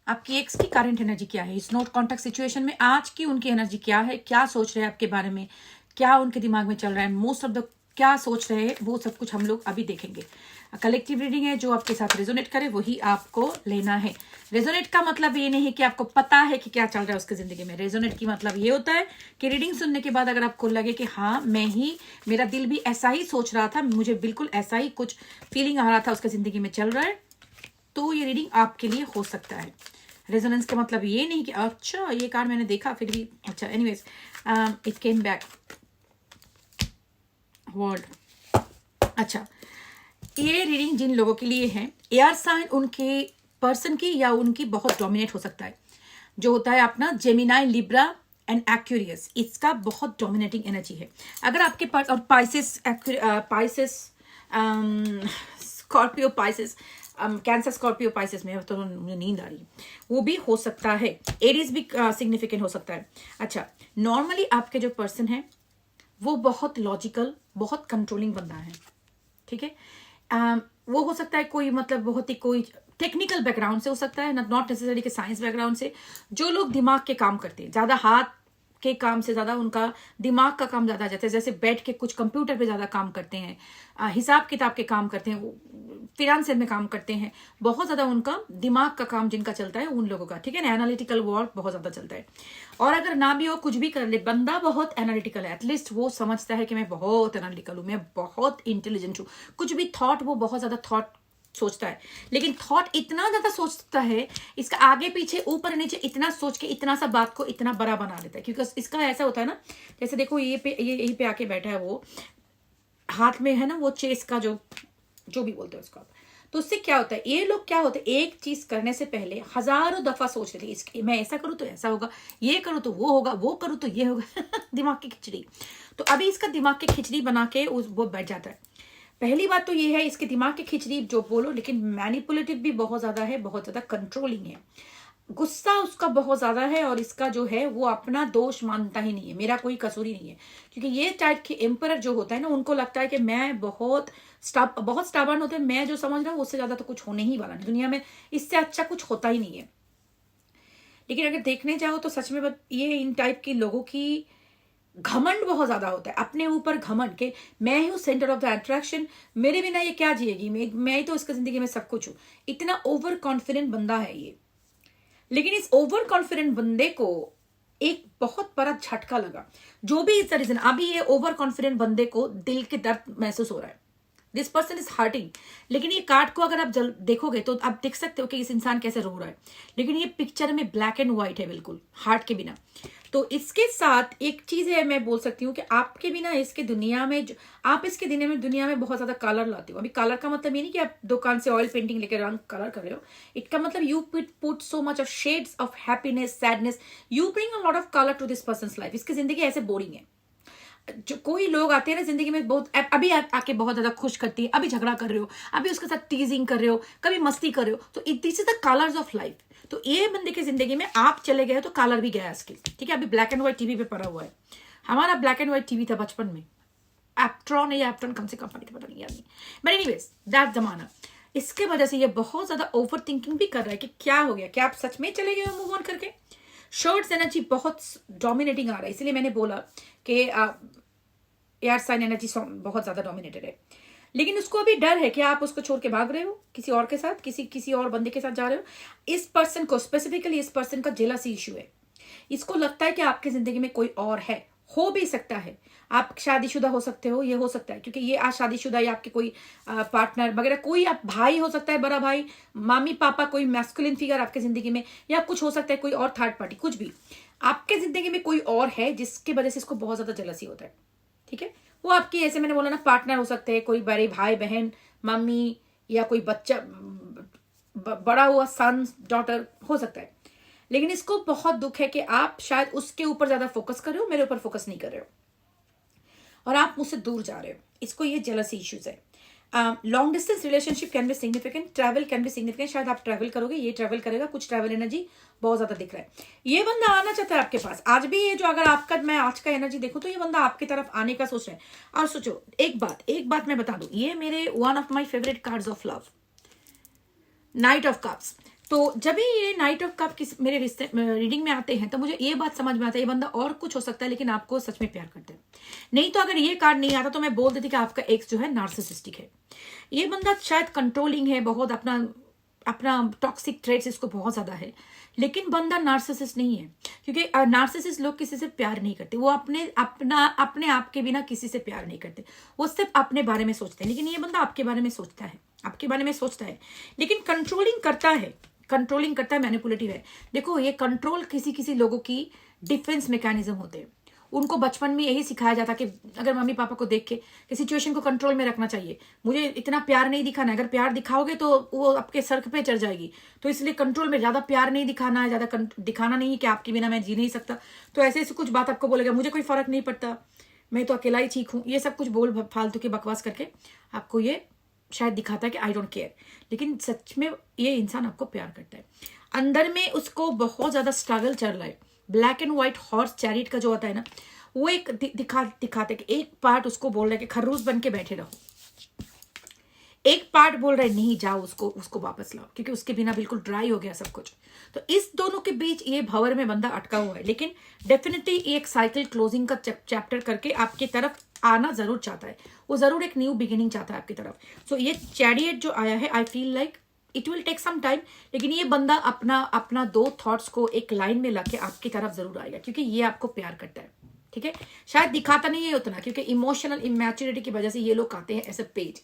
आपकी एक्स की current energy क्या है, इस नॉट कॉन्टैक्ट सिचुएशन में आज की उनकी एनर्जी क्या है, क्या सोच रहे हैं आपके बारे में, क्या उनके दिमाग में चल रहा है, मोस्ट ऑफ द क्या सोच रहे हैं, वो सब कुछ हम लोग अभी देखेंगे। कलेक्टिव रीडिंग है, जो आपके साथ रेजोनेट करे वही आपको लेना है। रेजोनेट का मतलब ये नहीं है कि आपको पता है कि क्या चल रहा है उसकी जिंदगी में। रेजोनेट की मतलब ये होता है कि रीडिंग सुनने के बाद अगर आपको लगे कि हाँ मेरा दिल भी ऐसा ही सोच रहा था, मुझे बिल्कुल ऐसा ही कुछ फीलिंग आ रहा था उसकी जिंदगी में चल रहा है, तो ये रीडिंग आपके लिए हो सकता है। रेजोनेंस का मतलब ये नहीं कि अच्छा ये कार्ड मैंने देखा फिर भी अच्छा, anyways it came back word. अच्छा, ये रीडिंग जिन लोगों के लिए है, एयर साइन उनके पर्सन की या उनकी बहुत डोमिनेट हो सकता है, जो होता है अपना जेमिनाई, लिब्रा एंड एक्वेरियस, इसका बहुत डोमिनेटिंग एनर्जी है। अगर आपके पास और Pisces Scorpio Pisces, cancer Scorpio Pisces में तो मुझे नींद आ रही है, वो भी हो सकता है। एरीज भी सिग्निफिकेंट हो सकता है। अच्छा, नॉर्मली आपके जो पर्सन है वो बहुत लॉजिकल, बहुत कंट्रोलिंग बंदा है, ठीक है। वो हो सकता है कोई मतलब बहुत ही कोई टेक्निकल बैकग्राउंड से हो सकता है, नॉट नेसेसरी के साइंस बैकग्राउंड से। जो लोग दिमाग के काम करते हैं, ज्यादा हाथ के काम से ज्यादा उनका दिमाग का काम ज्यादा जाता है, जैसे बैठ के कुछ कंप्यूटर पे ज्यादा काम करते हैं, हिसाब किताब के काम करते हैं, फिनेंस में काम करते हैं, बहुत ज्यादा उनका दिमाग का काम जिनका चलता है उन लोगों का, ठीक है ना। एनालिटिकल वर्क बहुत ज्यादा चलता है। और अगर ना भी हो, कुछ भी कर ले, बंदा बहुत एनालिटिकल है, एटलीस्ट वो समझता है कि मैं बहुत एनालिटिकल हूं, मैं बहुत इंटेलिजेंट हूं, कुछ भी थॉट, वो बहुत ज्यादा थॉट सोचता है। लेकिन थॉट इतना ज्यादा सोचता है, इसका आगे पीछे ऊपर नीचे इतना सोच के इतना सा बात को इतना बड़ा बना देता है। क्योंकि इसका ऐसा होता है ना, जैसे देखो ये यहीं पे आके बैठा है, वो हाथ में है ना वो चेस का जो भी बोलते हैं उसका। तो उससे क्या होता है, ये लोग क्या होते हैं, एक चीज करने से पहले हजारों दफा सोच लेते हैं, इसके मैं ऐसा करूं तो ऐसा होगा, ये करूं तो वो होगा, वो करूं तो ये होगा दिमाग की खिचड़ी। तो अभी इसका दिमाग की खिचड़ी बना के वो बैठ जाता है। पहली बात तो ये है, इसके दिमाग की खिचड़ी जो बोलो, लेकिन मैनिपुलेटिव भी बहुत ज्यादा है, बहुत ज्यादा कंट्रोलिंग है, गुस्सा उसका बहुत ज्यादा है, और इसका जो है वो अपना दोष मानता ही नहीं है, मेरा कोई कसूर ही नहीं है। क्योंकि ये टाइप के एम्परर जो होता है ना, उनको लगता है कि मैं बहुत स्टाबर्न होते हैं, मैं जो समझ रहा हूँ उससे ज्यादा तो कुछ होने ही वाला नहीं दुनिया में, इससे अच्छा कुछ होता ही नहीं है। लेकिन अगर देखने जाओ तो सच में ये इन टाइप के लोगों की घमंड बहुत ज्यादा होता है, अपने ऊपर घमंड के मैं हूं सेंटर ऑफ द अट्रैक्शन, मेरे बिना ये क्या जिएगी, मैं ही तो इसकी जिंदगी में सब कुछ हूं। इतना ओवर कॉन्फिडेंट बंदा है ये। लेकिन इस ओवर कॉन्फिडेंट बंदे को एक बहुत बड़ा झटका लगा, जो भी इस रीजन, अभी ये ओवर कॉन्फिडेंट बंदे को दिल के दर्द महसूस हो रहा है, दिस पर्सन इज हर्टिंग। लेकिन ये कार्ड को अगर आप देखोगे तो आप देख सकते हो कि इस इंसान कैसे रो रहा है, लेकिन ये पिक्चर में ब्लैक एंड व्हाइट है, बिल्कुल हार्ट के बिना। तो इसके साथ एक चीज है, मैं बोल सकती हूँ कि आपके बिना इसके दुनिया में आप इसके दुनिया में बहुत ज्यादा कलर लाते हो। अभी कलर का मतलब ये नहीं कि आप दुकान से ऑयल पेंटिंग लेकर रंग कलर कर रहे हो, इसका मतलब you put so much of shades of happiness, sadness, you bring a lot of colour to this person's life. इसकी जिंदगी ऐसे बोरिंग है। जो कोई लोग आते हैं ना जिंदगी में, बहुत अभी आके बहुत ज्यादा खुश करती है, अभी झगड़ा कर रहे हो, अभी उसके साथ टीजिंग कर रहे हो, कभी मस्ती कर रहे हो, तो this is the colours of life. तो ये बंदे की जिंदगी में आप चले गए तो कलर भी गया इसके, ठीक है। अभी ब्लैक एंड व्हाइट टीवी पे पड़ा हुआ है, हमारा ब्लैक एंड व्हाइट टीवी था बचपन में, एप्ट्रॉन या एप्ट्रॉन कम से कंपनी थी, पता नहीं याद नहीं, बट एनीवेज दैट जमाना। इसके वजह से ये बहुत ज्यादा ओवर थिंकिंग भी कर रहा है कि क्या हो गया, क्या आप सच में चले गए मूव ऑन करके। शॉर्ट्स एनर्जी बहुत डोमिनेटिंग आ रहा है, इसलिए मैंने बोला कि एयर साइन एनर्जी बहुत ज्यादा डोमिनेटेड है। लेकिन उसको अभी डर है कि आप उसको छोड़ के भाग रहे हो किसी और के साथ, किसी और बंदे के साथ जा रहे हो। इस पर्सन को स्पेसिफिकली, इस पर्सन का जेलसी इश्यू है। इसको लगता है कि आपकी जिंदगी में कोई और है, हो भी सकता है आप शादीशुदा हो सकते हो, ये हो सकता है क्योंकि ये आज शादीशुदा या आपके कोई पार्टनर वगैरह, कोई आप भाई हो सकता है, बड़ा भाई, मामी पापा, कोई मैस्कुलिन फिगर आपके जिंदगी में, या कुछ हो सकता है कोई और थर्ड पार्टी, कुछ भी आपके जिंदगी में कोई और है जिसकी वजह से इसको बहुत ज्यादा जेलसी होता है, ठीक है। वो आपकी, ऐसे मैंने बोला ना, पार्टनर हो सकते हैं, कोई बड़े भाई बहन, मम्मी, या कोई बच्चा, बड़ा हुआ सन डॉटर हो सकता है। लेकिन इसको बहुत दुख है कि आप शायद उसके ऊपर ज्यादा फोकस कर रहे हो, मेरे ऊपर फोकस नहीं कर रहे हो, और आप मुझसे दूर जा रहे हो। इसको ये जेलसी इश्यूज है। Long distance relationship can be significant, travel can be significant, शायद आप ट्रैवल करोगे, ये ट्रैवल करेगा, कुछ ट्रैवल एनर्जी बहुत ज्यादा दिख रहा है। ये बंदा आना चाहता है आपके पास आज भी, ये जो अगर आपका, मैं आज का एनर्जी देखूं तो ये बंदा आपकी तरफ आने का सोच रहा है। और सोचो एक बात मैं बता दूं, ये मेरे one of my favourite cards of love, night of cups. तो जब भी ये नाइट ऑफ कप किस मेरे रिश्ते रीडिंग में आते हैं तो मुझे ये बात समझ में आता है, ये बंदा और कुछ हो सकता है लेकिन आपको सच में प्यार करता है। नहीं तो अगर ये कार्ड नहीं आता तो मैं बोल देती कि आपका एक्स जो है नार्सिसिस्टिक है। ये बंदा शायद कंट्रोलिंग है, बहुत अपना टॉक्सिक ट्रेट्स इसको बहुत ज्यादा है, लेकिन बंदा नार्सिसिस्ट नहीं है। क्योंकि नार्सिसिस्ट लोग किसी से प्यार नहीं करते, वो अपने आप के बिना किसी से प्यार नहीं करते, वो सिर्फ अपने बारे में सोचते हैं। लेकिन ये बंदा आपके बारे में सोचता है, लेकिन कंट्रोलिंग करता है, मैनिपुलेटिव है। देखो, ये कंट्रोल किसी लोगों की डिफेंस मैकेनिज्म होते हैं। उनको बचपन में यही सिखाया जाता कि अगर मम्मी पापा को देख के सिचुएशन को कंट्रोल में रखना चाहिए, मुझे इतना प्यार नहीं दिखाना है, अगर प्यार दिखाओगे तो वो आपके सर पे चढ़ जाएगी, तो इसलिए कंट्रोल में, ज्यादा प्यार नहीं दिखाना है, ज्यादा दिखाना नहीं है कि आपके बिना मैं जी नहीं सकता। तो ऐसे कुछ बात आपको बोलेगा, मुझे कोई फर्क नहीं पड़ता, मैं तो अकेला ही ठीक हूँ, ये सब कुछ बोल फालतू की बकवास करके आपको ये शायद दिखाता है कि आई डोंट केयर, लेकिन सच में ये इंसान आपको प्यार करता है। अंदर में उसको बहुत ज्यादा स्ट्रगल चल रहा है। Black and white horse chariot का जो होता है ना, वो एक दिखाते कि एक पार्ट उसको बोल रहा है कि खरगोश बन के बैठे रहो, एक पार्ट बोल रहा है नहीं जाओ, उसको वापस लाओ, क्योंकि उसके बिना बिल्कुल ड्राई हो गया सब कुछ। तो इस दोनों के बीच ये भंवर में बंदा अटका हुआ है, लेकिन डेफिनेटली एक साइकिल क्लोजिंग का चैप्टर करके आपकी तरफ आना जरूर चाहता है, वो जरूर एक न्यू बिगिनिंग चाहता है आपकी तरफ। सो ये चैरियट जो आया है, I feel like it will take some time, लेकिन ये बंदा अपना 2 थॉट्स को एक लाइन में लाके आपकी तरफ जरूर आएगा, क्योंकि ये आपको प्यार करता है। ठीक है, शायद दिखाता नहीं है उतना, क्योंकि इमोशनल इमैच्योरिटी की वजह से ये लोग आते हैं ऐसे पेज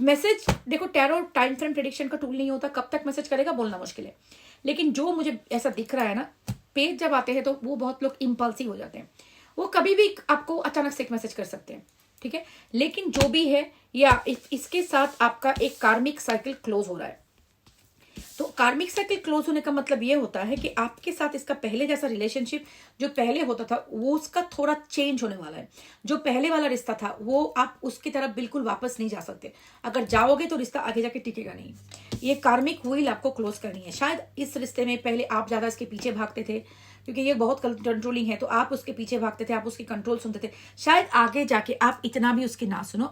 मैसेज। देखो, टैरो टाइम फ्रेम प्रेडिक्शन का टूल नहीं होता, कब तक मैसेज करेगा बोलना मुश्किल है, लेकिन जो मुझे ऐसा दिख रहा है ना, पेज जब आते हैं तो वो बहुत लोग इम्पल्सिव हो जाते हैं, वो कभी भी आपको अचानक से एक मैसेज कर सकते हैं। ठीक है, लेकिन जो भी है, या इसके साथ आपका एक कार्मिक साइकिल क्लोज हो रहा है। तो कार्मिक साइकिल क्लोज होने का मतलब ये होता है कि आपके साथ इसका पहले जैसा रिलेशनशिप जो पहले होता था, वो उसका थोड़ा चेंज होने वाला है। जो पहले वाला रिश्ता था वो आप उसकी तरफ बिल्कुल वापस नहीं जा सकते, अगर जाओगे तो रिश्ता आगे जाके टिकेगा नहीं। ये कार्मिक व्हील आपको क्लोज करनी है। शायद इस रिश्ते में पहले आप ज्यादा इसके पीछे भागते थे, क्योंकि ये बहुत कंट्रोलिंग है, तो आप उसके पीछे भागते थे, आप उसकी कंट्रोल सुनते थे। शायद आगे जाके आप इतना भी उसकी ना सुनो,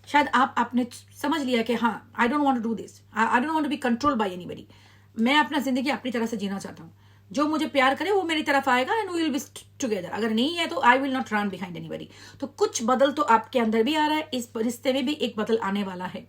शायद आपने समझ लिया कि हाँ, I don't want to do this, I don't want to be control by anybody. मैं अपना जिंदगी अपनी तरह से जीना चाहता हूँ, जो मुझे प्यार करे वो मेरी तरफ आएगा and we will be together, अगर नहीं है तो I will not run behind anybody. तो कुछ बदल तो आपके अंदर भी आ रहा है, इस रिश्ते में भी एक बदल आने वाला है।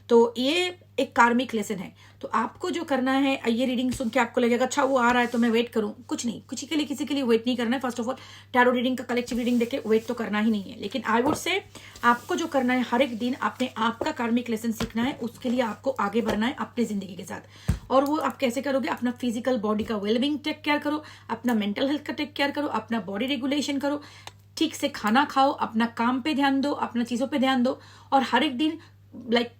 तो ये एक कार्मिक लेसन है। तो आपको जो करना है, ये रीडिंग सुन के आपको लगेगा अच्छा वो आ रहा है तो मैं वेट करूं, कुछ नहीं, किसी के लिए वेट नहीं करना है। First of all, tarot reading का कलेक्टिव रीडिंग देके वेट तो करना ही नहीं है, लेकिन आई वुड से आपको जो करना है, हर एक दिन अपने आप का कार्मिक लेसन सीखना है, उसके लिए आपको आगे बढ़ना है अपनी जिंदगी के साथ। और वो आप कैसे करोगे? अपना फिजिकल बॉडी का वेलबींग टेक केयर करो, अपना मेंटल हेल्थ का टेक केयर करो, अपना बॉडी रेगुलेशन करो, ठीक से खाना खाओ, अपना काम पे ध्यान दो, अपना चीजों पे ध्यान दो, और हर एक दिन लाइक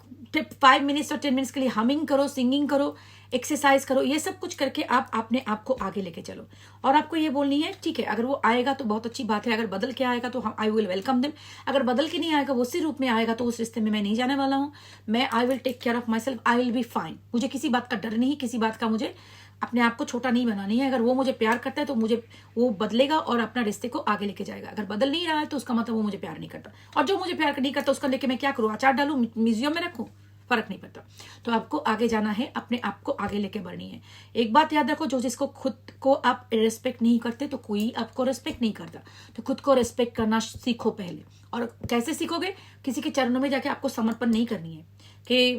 5 मिनट्स और 10 मिनट्स के लिए हमिंग करो, सिंगिंग करो, एक्सरसाइज करो। ये सब कुछ करके आप अपने आप को आगे लेके चलो। और आपको ये बोलनी है, ठीक है, अगर वो आएगा तो बहुत अच्छी बात है, अगर बदल के आएगा तो आई विल वेलकम देम, अगर बदल के नहीं आएगा, वो उसी रूप में आएगा, तो उस रिश्ते में मैं नहीं जाने वाला हूँ। मैं I will take care of my self, I will be fine. मुझे किसी बात का डर नहीं, किसी बात का मुझे अपने आप को छोटा नहीं बनानी है। अगर वो मुझे प्यार करता है तो मुझे वो बदलेगा और अपना रिश्ते को आगे लेके जाएगा। अगर बदल नहीं रहा है तो उसका मतलब वो मुझे प्यार नहीं करता, और जो मुझे प्यार नहीं करता उसका लेके मैं क्या करूँ? अचार डालूं, म्यूजियम में रखूं? फर्क नहीं पड़ता। तो आपको आगे जाना है, अपने आप को आगे लेके बढ़नी है। एक बात याद रखो, जो जिसको खुद को आप रिस्पेक्ट नहीं करते तो कोई आपको रिस्पेक्ट नहीं करता। तो खुद को रिस्पेक्ट करना सीखो पहले। और कैसे सीखोगे? किसी के चरणों में जाके आपको समर्पण नहीं करनी है कि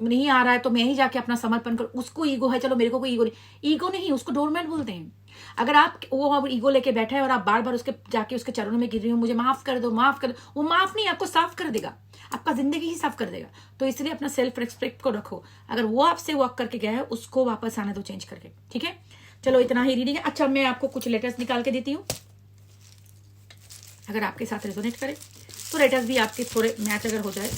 नहीं आ रहा है तो मैं ही जाके अपना समर्पण करूं। उसको ईगो है, चलो मेरे को कोई ईगो नहीं, उसको डोरमैट बोलते हैं। अगर आप वो ईगो लेके बैठा है और आप बार बार उसके जाके उसके चरणों में गिर रही हो, मुझे माफ कर दो, माफ कर दो, वो माफ नहीं, आपको साफ कर देगा, आपका जिंदगी ही साफ कर देगा। तो इसलिए अपना सेल्फ रिस्पेक्ट को रखो। अगर वो आपसे वॉक करके गया है, उसको वापस आने दो चेंज करके। ठीक है, चलो इतना ही रीडिंग है। अच्छा, मैं आपको कुछ लेटर्स निकाल के देती हूँ, अगर आपके साथ रेजोनेट करे तो लेटर्स भी आपके थोड़े मैच अगर हो जाए।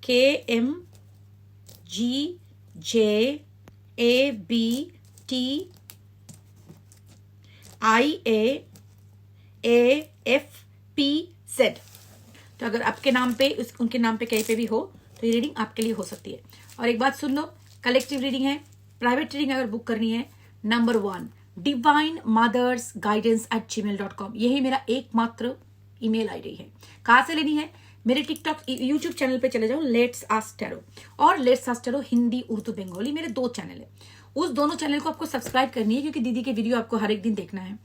KMGJABTIAFPZ। तो अगर आपके नाम पे, उनके नाम पे, कहीं पे भी हो, तो ये रीडिंग आपके लिए हो सकती है। और एक बात सुन लो, कलेक्टिव रीडिंग है। प्राइवेट रीडिंग अगर बुक करनी है, नंबर 1 divinemothersguidance@gmail.com, यही मेरा एकमात्र ईमेल आईडी है। कहाँ से लेनी है? मेरे टिकटॉक यूट्यूब चैनल पे चले जाओ, लेट्स आस्क टैरो और let's ask tarot Hindi Urdu Bengali, मेरे 2 चैनल है। उस दोनों चैनल को आपको सब्सक्राइब करनी है क्योंकि दीदी के वीडियो आपको हर एक दिन देखना है।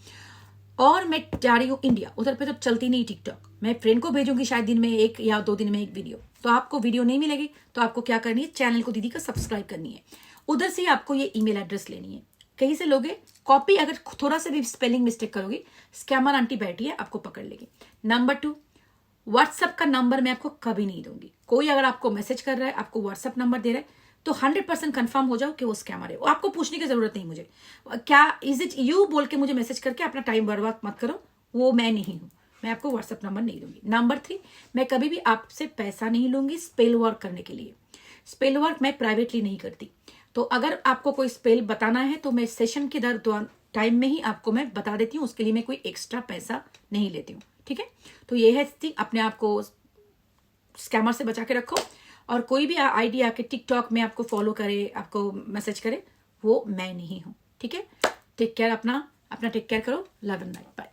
और मैं जा रही हूँ इंडिया, उधर पे तो चलती नहीं टिकटॉक, मैं फ्रेंड को भेजूंगी शायद दिन में 1 या 2 दिन में 1 वीडियो। तो आपको वीडियो नहीं मिलेगी तो आपको क्या करनी है, चैनल को दीदी का सब्सक्राइब करनी है। उधर से आपको ये ईमेल एड्रेस लेनी है, कहीं से लोगे कॉपी, अगर थोड़ा सा भी स्पेलिंग मिस्टेक करोगी स्कैमर आंटी बैठी है आपको पकड़ लेगी। नंबर 2, व्हाट्सएप का नंबर मैं आपको कभी नहीं दूंगी। कोई अगर आपको मैसेज कर रहा है, आपको व्हाट्सएप नंबर दे रहा है, तो 100% कंफर्म हो जाओ कि वो स्कैमर है। आपको पूछने की जरूरत नहीं मुझे, क्या इज इट यू बोल के मुझे मैसेज करके अपना टाइम बर्बाद मत करो, वो मैं नहीं हूं, मैं आपको व्हाट्सएप नंबर नहीं दूंगी। नंबर 3, मैं कभी भी आपसे पैसा नहीं लूंगी स्पेल वर्क करने के लिए। स्पेल वर्क मैं प्राइवेटली नहीं करती, तो अगर आपको कोई स्पेल बताना है तो मैं सेशन के टाइम में ही आपको मैं बता देती हूँ, उसके लिए मैं कोई एक्स्ट्रा पैसा नहीं लेती हूँ, ठीक है। तो ये है स्थिति, अपने आप को स्कैमर से बचा के रखो। और कोई भी आईडी आके टिकटॉक में आपको फॉलो करे, आपको मैसेज करे, वो मैं नहीं हूं, ठीक है। टेक केयर, अपना टेक केयर करो। Love and light, bye.